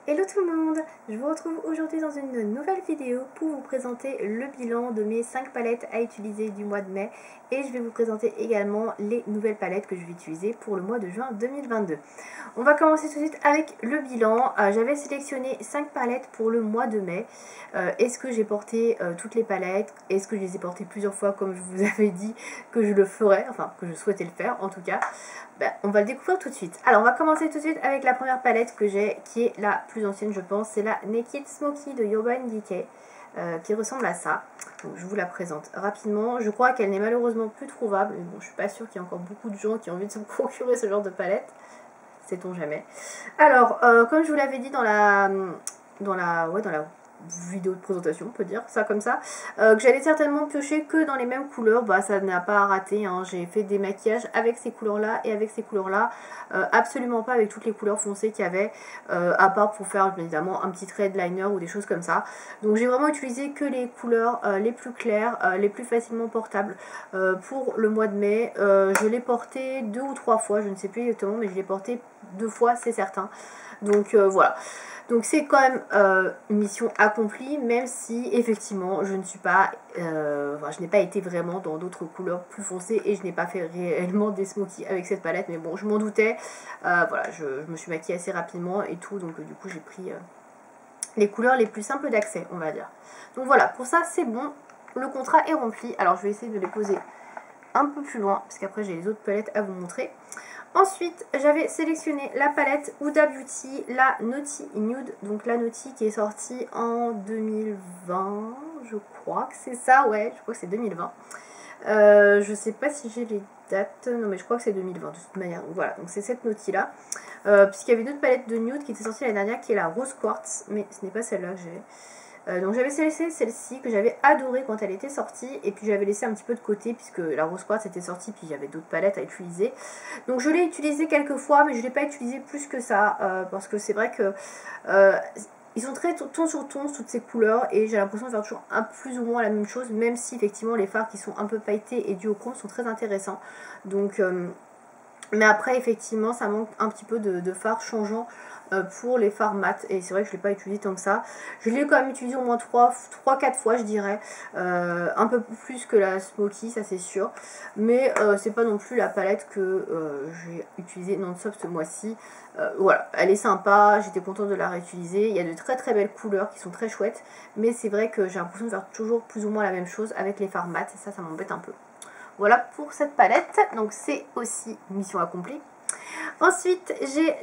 Hello tout le monde, je vous retrouve aujourd'hui dans une nouvelle vidéo pour vous présenter le bilan de mes 5 palettes à utiliser du mois de mai et je vais vous présenter également les nouvelles palettes que je vais utiliser pour le mois de juin 2022. On va commencer tout de suite avec le bilan. J'avais sélectionné 5 palettes pour le mois de mai. Est-ce que j'ai porté toutes les palettes? Est-ce que je les ai portées plusieurs fois comme je vous avais dit que je le ferais, enfin que je souhaitais le faire en tout cas? On va le découvrir tout de suite. Alors on va commencer tout de suite avec la première palette que j'ai, qui est la plus ancienne je pense, c'est la Naked Smoky de Urban Decay, qui ressemble à ça. Donc je vous la présente rapidement. Je crois qu'elle n'est malheureusement plus trouvable, mais bon je suis pas sûre qu'il y a encore beaucoup de gens qui ont envie de se procurer ce genre de palette. Sait-on jamais. Alors comme je vous l'avais dit dans la vidéo de présentation, on peut dire ça comme ça, que j'allais certainement piocher que dans les mêmes couleurs, ça n'a pas raté, hein. J'ai fait des maquillages avec ces couleurs là et avec ces couleurs là, absolument pas avec toutes les couleurs foncées qu'il y avait, à part pour faire évidemment un petit trait de liner ou des choses comme ça. Donc j'ai vraiment utilisé que les couleurs les plus claires, les plus facilement portables pour le mois de mai. Je l'ai porté 2 ou 3 fois, je ne sais plus exactement, mais je l'ai porté 2 fois, c'est certain. Donc voilà. Donc c'est quand même une mission accomplie, même si effectivement je ne suis pas, je n'ai pas été vraiment dans d'autres couleurs plus foncées et je n'ai pas fait réellement des smokies avec cette palette, mais bon je m'en doutais. Voilà, je me suis maquillée assez rapidement et tout, donc du coup j'ai pris les couleurs les plus simples d'accès, on va dire. Donc voilà, pour ça c'est bon, le contrat est rempli. Alors je vais essayer de les poser un peu plus loin, parce qu'après j'ai les autres palettes à vous montrer. Ensuite, j'avais sélectionné la palette Huda Beauty, la Naughty Nude, donc la Naughty qui est sortie en 2020, je crois que c'est ça, ouais, je crois que c'est 2020. Je sais pas si j'ai les dates, non mais je crois que c'est 2020 de toute manière, donc voilà, donc c'est cette Naughty là, puisqu'il y avait une autre palette de nude qui était sortie l'année dernière qui est la Rose Quartz, mais ce n'est pas celle-là que j'ai. Donc j'avais sélectionné celle-ci que j'avais adorée quand elle était sortie et puis j'avais laissé un petit peu de côté puisque la Rose Quartz était sortie puis j'avais d'autres palettes à utiliser. Donc je l'ai utilisée quelques fois mais je ne l'ai pas utilisée plus que ça parce que c'est vrai que ils sont très ton sur ton toutes ces couleurs et j'ai l'impression de faire toujours plus ou moins la même chose, même si effectivement les fards qui sont un peu pailletés et duochrome sont très intéressants. Donc mais après effectivement ça manque un petit peu de fards changeants pour les fards mat et c'est vrai que je ne l'ai pas utilisé tant que ça. Je l'ai quand même utilisé au moins 3-4 fois je dirais, un peu plus que la Smoky, ça c'est sûr, mais c'est pas non plus la palette que j'ai utilisée non-stop ce mois-ci. Voilà, elle est sympa, j'étais contente de la réutiliser, il y a de très très belles couleurs qui sont très chouettes, mais c'est vrai que j'ai l'impression de faire toujours plus ou moins la même chose avec les fards mat et ça m'embête un peu. Voilà pour cette palette, donc c'est aussi mission accomplie. Ensuite,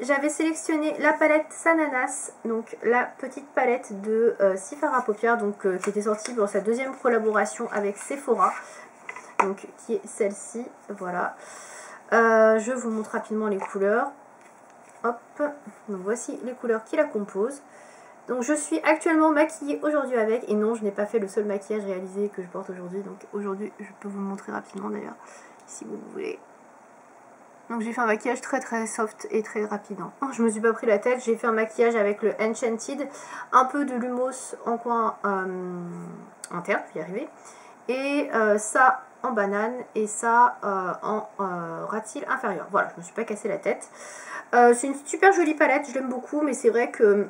j'avais sélectionné la palette Sananas, donc la petite palette de Sephora Paupières, donc qui était sortie pour sa deuxième collaboration avec Sephora, donc qui est celle-ci, voilà. Je vous montre rapidement les couleurs. Hop, donc voici les couleurs qui la composent. Donc je suis actuellement maquillée aujourd'hui avec, et non je n'ai pas fait le seul maquillage réalisé que je porte aujourd'hui, donc aujourd'hui je peux vous le montrer rapidement d'ailleurs, si vous voulez. Donc j'ai fait un maquillage très très soft et très rapide. Hein. Je me suis pas pris la tête, j'ai fait un maquillage avec le Enchanted, un peu de Lumos en coin interne, je vais y arriver, et ça en banane et ça en rat-cils inférieur. Voilà, je me suis pas cassé la tête. C'est une super jolie palette, je l'aime beaucoup, mais c'est vrai que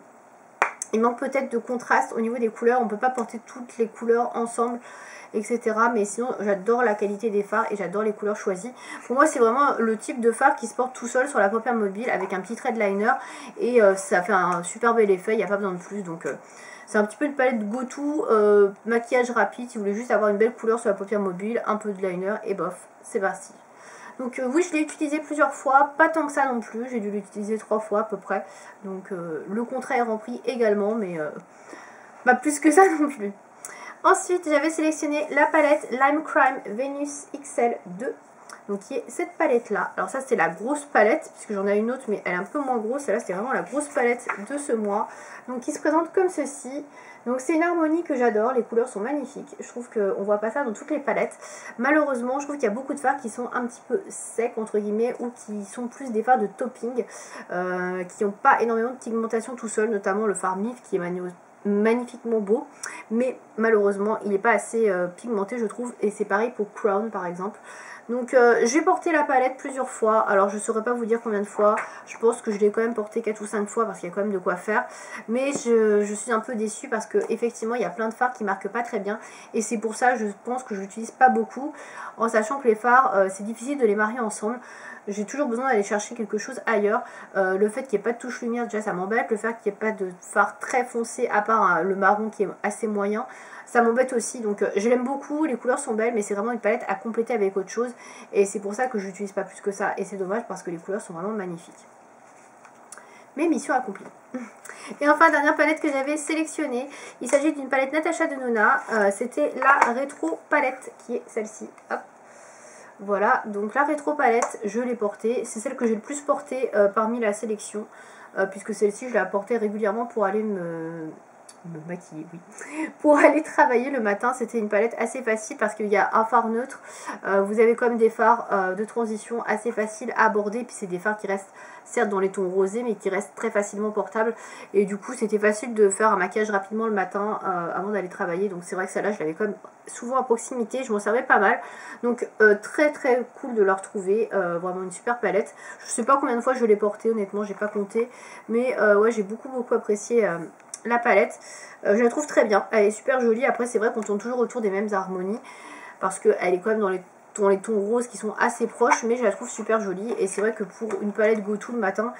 il manque peut-être de contraste au niveau des couleurs, on peut pas porter toutes les couleurs ensemble, etc. Mais sinon j'adore la qualité des fards et j'adore les couleurs choisies. Pour moi c'est vraiment le type de fard qui se porte tout seul sur la paupière mobile avec un petit trait de liner et ça fait un super bel effet, il n'y a pas besoin de plus. Donc c'est un petit peu une palette go-to, maquillage rapide si vous voulez juste avoir une belle couleur sur la paupière mobile, un peu de liner et bof, c'est parti. Donc oui, je l'ai utilisé plusieurs fois, pas tant que ça non plus, j'ai dû l'utiliser 3 fois à peu près. Donc le contrat est rempli également, mais pas plus que ça non plus. Ensuite, j'avais sélectionné la palette Lime Crime Venus XL2, donc qui est cette palette là. Alors ça c'est la grosse palette, puisque j'en ai une autre, mais elle est un peu moins grosse. Celle-là c'était vraiment la grosse palette de ce mois, donc qui se présente comme ceci. Donc c'est une harmonie que j'adore, les couleurs sont magnifiques. Je trouve qu'on voit pas ça dans toutes les palettes. Malheureusement, je trouve qu'il y a beaucoup de fards qui sont un petit peu secs, entre guillemets, ou qui sont plus des fards de topping, qui n'ont pas énormément de pigmentation tout seul, notamment le fard Mif qui est magnifiquement beau, mais malheureusement il n'est pas assez pigmenté je trouve, et c'est pareil pour Crown par exemple. Donc j'ai porté la palette plusieurs fois, alors je ne saurais pas vous dire combien de fois, je pense que je l'ai quand même porté 4 ou 5 fois parce qu'il y a quand même de quoi faire, mais je suis un peu déçue parce que effectivement il y a plein de fards qui marquent pas très bien et c'est pour ça je pense que je l'utilise pas beaucoup, en sachant que les fards c'est difficile de les marier ensemble. J'ai toujours besoin d'aller chercher quelque chose ailleurs. Le fait qu'il n'y ait pas de touche lumière, déjà ça m'embête. Le fait qu'il n'y ait pas de fard très foncé, à part le marron qui est assez moyen, ça m'embête aussi. Donc je l'aime beaucoup, les couleurs sont belles, mais c'est vraiment une palette à compléter avec autre chose. Et c'est pour ça que je l'utilise pas plus que ça. Et c'est dommage parce que les couleurs sont vraiment magnifiques. Mais mission accomplie. Et enfin, dernière palette que j'avais sélectionnée. Il s'agit d'une palette Natasha Denona. C'était la rétro palette qui est celle-ci. Hop. Voilà, donc la rétro palette, je l'ai portée. C'est celle que j'ai le plus portée parmi la sélection. Puisque celle-ci, je la portais régulièrement pour aller me maquiller, oui. Pour aller travailler le matin. C'était une palette assez facile parce qu'il y a un fard neutre. Vous avez comme des fards de transition assez faciles à aborder. Puis c'est des fards qui restent certes dans les tons rosés mais qui restent très facilement portables. Et du coup c'était facile de faire un maquillage rapidement le matin avant d'aller travailler. Donc c'est vrai que celle-là je l'avais quand même souvent à proximité. Je m'en servais pas mal. Donc très très cool de la retrouver. Vraiment une super palette. Je sais pas combien de fois je l'ai portée honnêtement. J'ai pas compté. Mais ouais, j'ai beaucoup apprécié la palette. Je la trouve très bien, elle est super jolie. Après c'est vrai qu'on tourne toujours autour des mêmes harmonies parce qu'elle est quand même dans les tons roses qui sont assez proches, mais je la trouve super jolie. Et c'est vrai que pour une palette Go To le matin,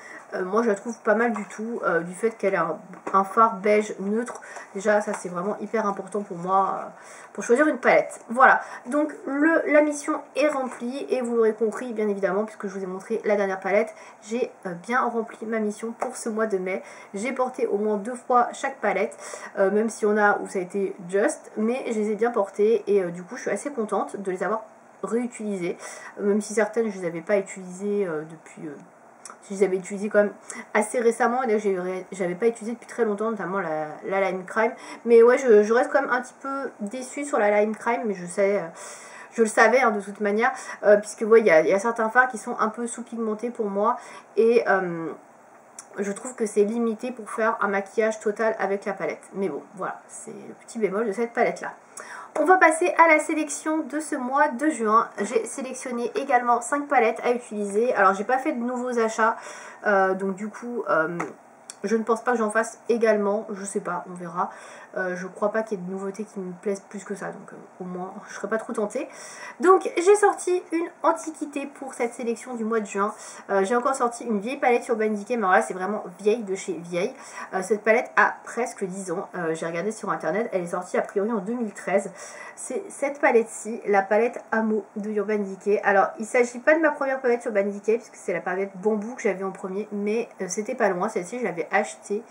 moi je la trouve pas mal du tout, du fait qu'elle a un fard beige neutre. Déjà ça c'est vraiment hyper important pour moi pour choisir une palette. Voilà, donc la mission est remplie et vous l'aurez compris bien évidemment puisque je vous ai montré la dernière palette. J'ai bien rempli ma mission pour ce mois de mai. J'ai porté au moins 2 fois chaque palette, même si on a où ça a été just, mais je les ai bien portées et du coup je suis assez contente de les avoir réutilisées, même si certaines je les avais pas utilisées depuis... je les avais utilisées quand même assez récemment et là j'avais pas utilisé depuis très longtemps, notamment la Lime Crime. Mais ouais, je reste quand même un petit peu déçue sur la Lime Crime, mais je le savais hein, de toute manière, puisque ouais, il y a certains fards qui sont un peu sous-pigmentés pour moi et je trouve que c'est limité pour faire un maquillage total avec la palette. Mais bon, voilà, c'est le petit bémol de cette palette là. On va passer à la sélection de ce mois de juin. J'ai sélectionné également 5 palettes à utiliser. Alors j'ai pas fait de nouveaux achats, donc du coup je ne pense pas que j'en fasse également, je sais pas, on verra. Je crois pas qu'il y ait de nouveautés qui me plaisent plus que ça, donc au moins je serai pas trop tentée. Donc j'ai sorti une antiquité pour cette sélection du mois de juin. J'ai encore sorti une vieille palette Urban Decay, mais alors là c'est vraiment vieille de chez vieille. Cette palette a presque 10 ans, j'ai regardé sur internet, elle est sortie a priori en 2013. C'est cette palette-ci, la palette Amo de Urban Decay. Alors il s'agit pas de ma première palette Urban Decay, puisque c'est la palette Bambou que j'avais en premier, mais c'était pas loin, celle-ci je l'avais achetée.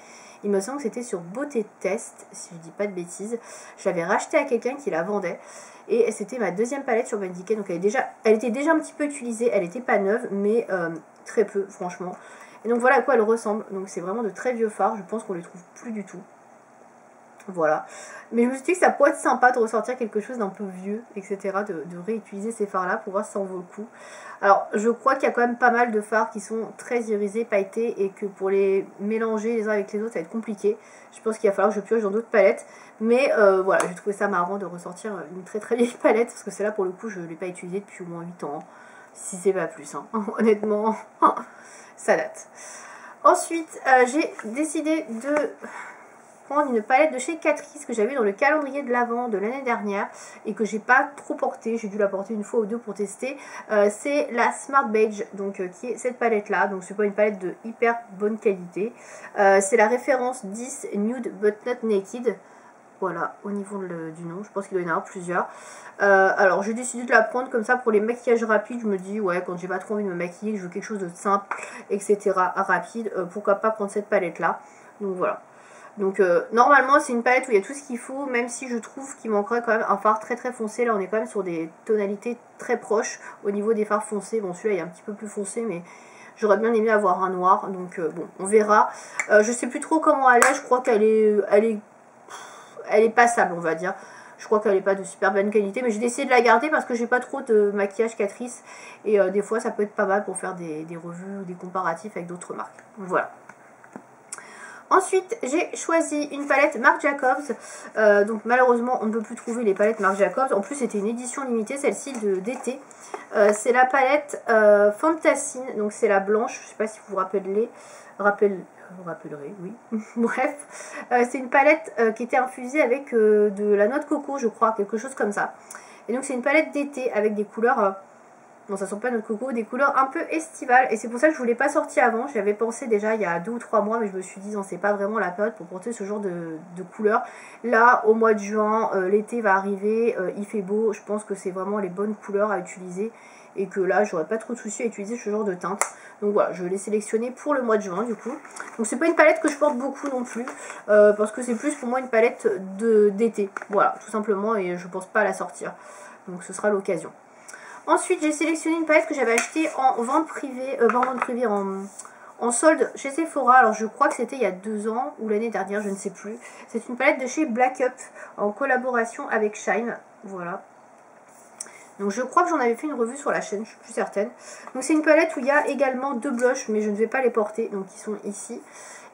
Il me semble que c'était sur Beauté Test, si je dis pas de bêtises. Je l'avais racheté à quelqu'un qui la vendait. Et c'était ma deuxième palette sur Urban Decay. Donc elle était déjà un petit peu utilisée. Elle n'était pas neuve, mais très peu, franchement. Et donc voilà à quoi elle ressemble. Donc c'est vraiment de très vieux fards. Je pense qu'on les trouve plus du tout. Voilà. Mais je me suis dit que ça pourrait être sympa de ressortir quelque chose d'un peu vieux, etc. De réutiliser ces fards-là pour voir si ça en vaut le coup. Alors, je crois qu'il y a quand même pas mal de fards qui sont très irisés, pailletés, et que pour les mélanger les uns avec les autres, ça va être compliqué. Je pense qu'il va falloir que je pioche dans d'autres palettes. Mais voilà, j'ai trouvé ça marrant de ressortir une très très vieille palette, parce que celle-là, pour le coup, je ne l'ai pas utilisée depuis au moins 8 ans. Si c'est pas plus, hein. Honnêtement, ça date. Ensuite, j'ai décidé de prendre une palette de chez Catrice que j'avais dans le calendrier de l'Avent de l'année dernière et que j'ai pas trop portée, j'ai dû la porter une fois ou deux pour tester. C'est la Smart Beige, donc qui est cette palette là, donc c'est pas une palette de hyper bonne qualité. C'est la référence 10 Nude But Not Naked. Voilà, au niveau du nom, je pense qu'il doit y en avoir plusieurs. Alors j'ai décidé de la prendre comme ça pour les maquillages rapides. Je me dis, ouais, quand j'ai pas trop envie de me maquiller, que je veux quelque chose de simple, etc., rapide, pourquoi pas prendre cette palette là. Donc voilà. Donc normalement c'est une palette où il y a tout ce qu'il faut, même si je trouve qu'il manquerait quand même un fard très très foncé. Là on est quand même sur des tonalités très proches au niveau des fards foncés. Bon, celui-là il est un petit peu plus foncé, mais j'aurais bien aimé avoir un noir, donc bon, on verra. Je sais plus trop comment elle est, je crois qu'elle est passable, on va dire. Je crois qu'elle n'est pas de super bonne qualité, mais j'ai décidé de la garder parce que j'ai pas trop de maquillage Catrice. Et des fois ça peut être pas mal pour faire des revues ou des comparatifs avec d'autres marques. Voilà. Ensuite, j'ai choisi une palette Marc Jacobs. Donc malheureusement, on ne peut plus trouver les palettes Marc Jacobs. En plus, c'était une édition limitée, celle-ci d'été. C'est la palette Fantasine. Donc c'est la blanche. Je ne sais pas si vous vous rappelez. Vous rappellerez, oui. Bref, c'est une palette qui était infusée avec de la noix de coco, je crois, quelque chose comme ça. Et donc c'est une palette d'été avec des couleurs... Bon, ça sent pas notre coco, des couleurs un peu estivales. Et c'est pour ça que je ne voulais pas sortir avant. J'avais pensé déjà il y a 2 ou 3 mois, mais je me suis dit, non, c'est pas vraiment la période pour porter ce genre de couleurs. Là, au mois de juin, l'été va arriver, il fait beau. Je pense que c'est vraiment les bonnes couleurs à utiliser. Et que là, j'aurais pas trop de soucis à utiliser ce genre de teinte. Donc voilà, je l'ai sélectionné pour le mois de juin, du coup. Donc c'est pas une palette que je porte beaucoup non plus. Parce que c'est plus pour moi une palette d'été. Voilà, tout simplement. Et je pense pas à la sortir. Donc ce sera l'occasion. Ensuite, j'ai sélectionné une palette que j'avais achetée en vente privée, en solde chez Sephora. Alors, je crois que c'était il y a 2 ans ou l'année dernière, je ne sais plus. C'est une palette de chez Black Up en collaboration avec Shine. Voilà. Donc, je crois que j'en avais fait une revue sur la chaîne, je suis plus certaine. Donc, c'est une palette où il y a également 2 blushs, mais je ne vais pas les porter. Donc, ils sont ici.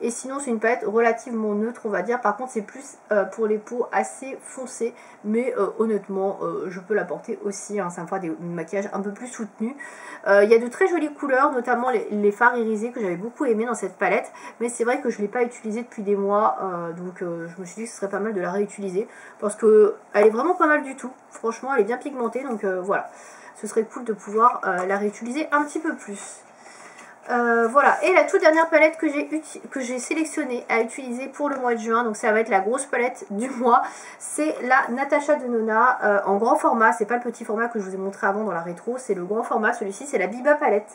Et sinon, c'est une palette relativement neutre, on va dire. Par contre, c'est plus pour les peaux assez foncées. Mais honnêtement, je peux la porter aussi. Hein. Ça me fera des maquillages un peu plus soutenus. Il y a de très jolies couleurs, notamment les fards irisés que j'avais beaucoup aimé dans cette palette. Mais c'est vrai que je ne l'ai pas utilisée depuis des mois. Donc, je me suis dit que ce serait pas mal de la réutiliser. Parce qu'elle est vraiment pas mal du tout. Franchement, elle est bien pigmentée. Donc, voilà. Ce serait cool de pouvoir la réutiliser un petit peu plus. Voilà, et la toute dernière palette que j'ai sélectionnée à utiliser pour le mois de juin, donc ça va être la grosse palette du mois, c'est la Natasha Denona en grand format. C'est pas le petit format que je vous ai montré avant dans la rétro, c'est le grand format. Celui-ci c'est la Biba palette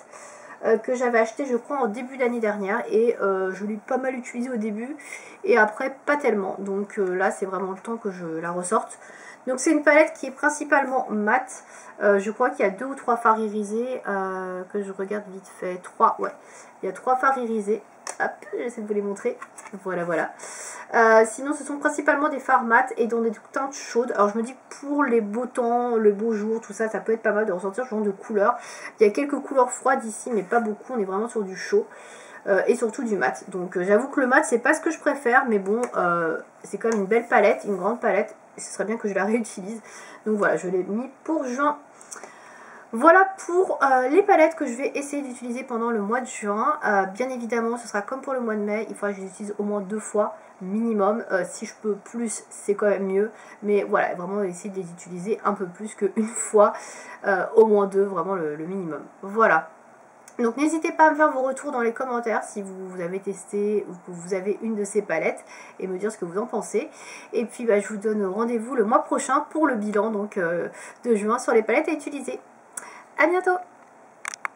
que j'avais acheté je crois en début d'année dernière, et je l'ai pas mal utilisée au début et après pas tellement, donc là c'est vraiment le temps que je la ressorte. Donc c'est une palette qui est principalement mat. Je crois qu'il y a 2 ou 3 fards irisés que je regarde vite fait. 3, ouais. Il y a 3 fards irisés. Hop, j'essaie de vous les montrer. Voilà, voilà. Sinon, ce sont principalement des fards mat et dans des teintes chaudes. Alors je me dis que pour les beaux temps, le beau jour, tout ça, ça peut être pas mal de ressortir ce genre de couleurs. Il y a quelques couleurs froides ici, mais pas beaucoup. On est vraiment sur du chaud. Et surtout du mat. Donc j'avoue que le mat, c'est pas ce que je préfère. Mais bon, c'est quand même une belle palette, une grande palette. Et ce serait bien que je la réutilise. Donc voilà, je l'ai mis pour juin. Voilà pour les palettes que je vais essayer d'utiliser pendant le mois de juin. Bien évidemment, ce sera comme pour le mois de mai. Il faudra que je les utilise au moins 2 fois minimum. Si je peux plus, c'est quand même mieux. Mais voilà, vraiment essayer de les utiliser un peu plus qu'une fois. Au moins 2, vraiment le minimum. Voilà. Donc n'hésitez pas à me faire vos retours dans les commentaires si vous avez testé ou que vous avez une de ces palettes et me dire ce que vous en pensez. Et puis je vous donne rendez-vous le mois prochain pour le bilan donc, de juin sur les palettes à utiliser. A bientôt!